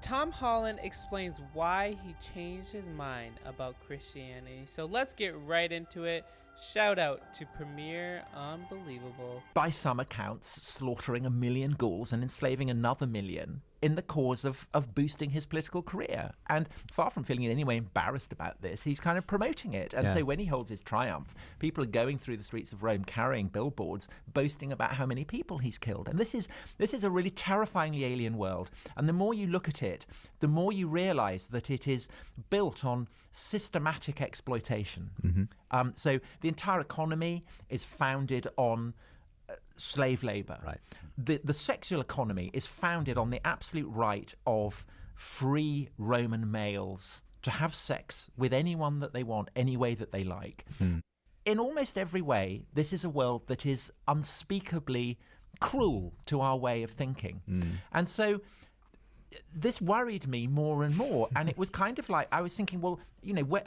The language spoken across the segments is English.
Tom Holland explains why he changed his mind about Christianity. So let's get right into it. Shout out to Premier Unbelievable. By some accounts, slaughtering 1 million Gauls and enslaving another million in the cause of boosting his political career. And far from feeling in any way embarrassed about this, he's kind of promoting it. And so when he holds his triumph, people are going through the streets of Rome carrying billboards, boasting about how many people he's killed. And this is a really terrifyingly alien world. And the more you look at it, the more you realize that it is built on systematic exploitation. Mm-hmm. So the entire economy is founded on slave labor. Right. The sexual economy is founded on the absolute right of free Roman males to have sex with anyone that they want, any way that they like. In almost every way, this is a world that is unspeakably cruel to our way of thinking. And so this worried me more and more. And it was kind of like, I was thinking, well, you know,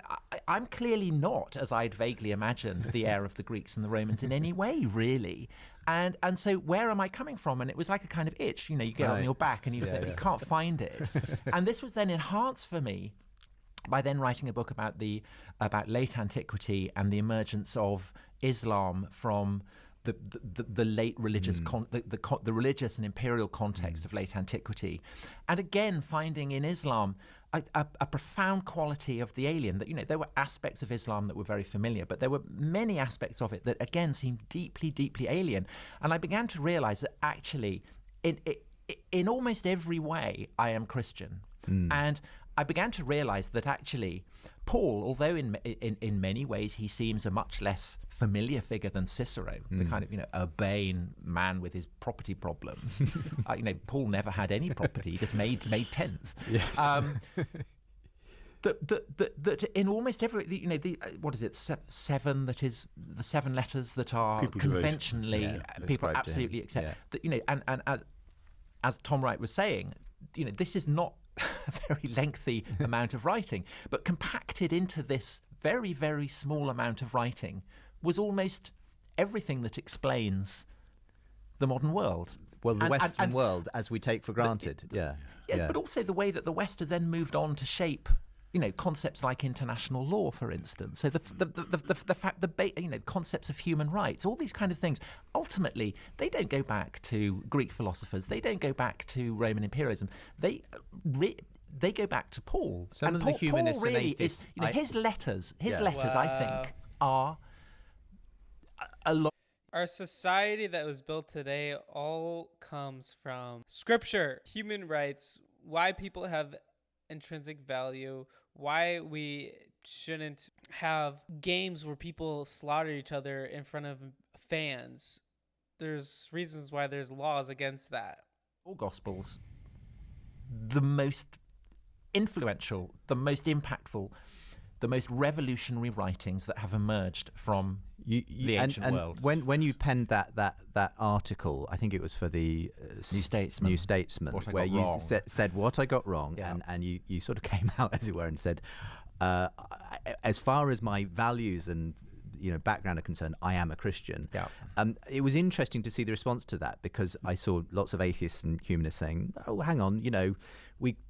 I'm clearly not, as I'd vaguely imagined, the heir of the Greeks and the Romans in any way, really. And so where am I coming from? And it was like a kind of itch, you know, you get on your back and you can't find it. And this was then enhanced for me by then writing a book about late antiquity and the emergence of Islam from the late religious the religious and imperial context of late antiquity, and again finding in Islam a profound quality of the alien. That, you know, there were aspects of Islam that were very familiar, but there were many aspects of it that again seemed deeply, deeply alien. And I began to realize that actually in almost every way I am Christian. And I began to realize that actually Paul, although in many ways he seems a much less familiar figure than Cicero, the kind of, you know, urbane man with his property problems. You know, Paul never had any property; he just made tents. Yes. That in almost every, you know, what is it, seven? That is the 7 letters that are people conventionally people absolutely accept. Yeah. That, you know, and as Tom Wright was saying, you know, this is not a very lengthy amount of writing, but compacted into this very, very small amount of writing was almost everything that explains the modern world. Well, the Western world, as we take for granted. Yes, but also the way that the West has then moved on to shape, you know, concepts like international law, for instance. So the fact, you know, concepts of human rights, all these kind of things, ultimately, they don't go back to Greek philosophers. They don't go back to Roman imperialism. They go back to Paul. Some of the humanists Paul really and atheists, is, you know, his letters, I think, are a lot. Our society that was built today all comes from scripture, human rights, why people have intrinsic value, why we shouldn't have games where people slaughter each other in front of fans. There's reasons why there's laws against that. All Gospels, the most influential, the most impactful, the most revolutionary writings that have emerged from the ancient world. When you penned that article, I think it was for the New Statesman, where you said what I got wrong, and you sort of came out, as it were, and said, as far as my values and, you know, background are concerned, I am a Christian. It was interesting to see the response to that, because I saw lots of atheists and humanists saying, oh, hang on, you know,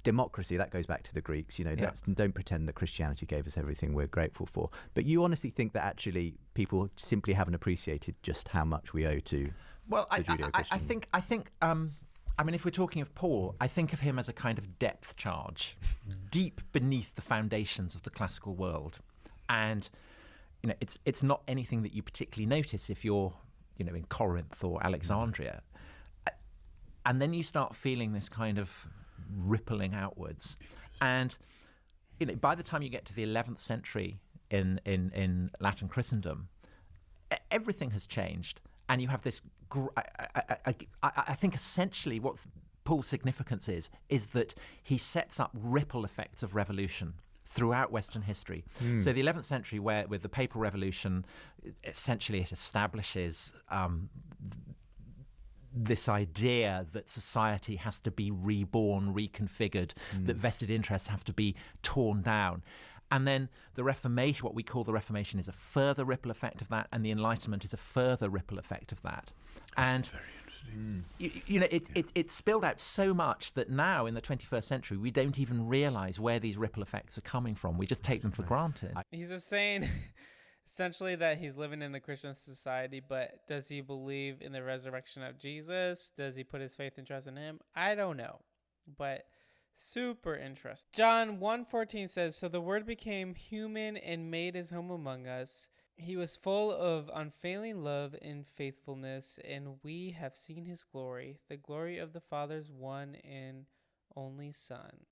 democracy, that goes back to the Greeks, you know, don't pretend that Christianity gave us everything we're grateful for. But you honestly think that actually people simply haven't appreciated just how much we owe to the Judeo-Christian? I think I mean, if we're talking of Paul, I think of him as a kind of depth charge, deep beneath the foundations of the classical world. And you know, it's not anything that you particularly notice if you're, you know, in Corinth or Alexandria. And then you start feeling this kind of rippling outwards. And, you know, by the time you get to the 11th century in Latin Christendom, everything has changed. And you have this, I think essentially what Paul's significance is that he sets up ripple effects of revolution throughout Western history. So the 11th century, where with the papal revolution, essentially it establishes this idea that society has to be reborn, reconfigured, that vested interests have to be torn down. And then the Reformation, what we call the Reformation, is a further ripple effect of that, and the Enlightenment is a further ripple effect of that. And You know, it spilled out so much that now in the 21st century, we don't even realize where these ripple effects are coming from. We just take them for granted. He's just saying essentially that he's living in a Christian society, but does he believe in the resurrection of Jesus? Does he put his faith and trust in him? I don't know, but super interesting. John 1:14 says, "So the Word became human and made his home among us. He was full of unfailing love and faithfulness, and we have seen his glory, the glory of the Father's one and only Son."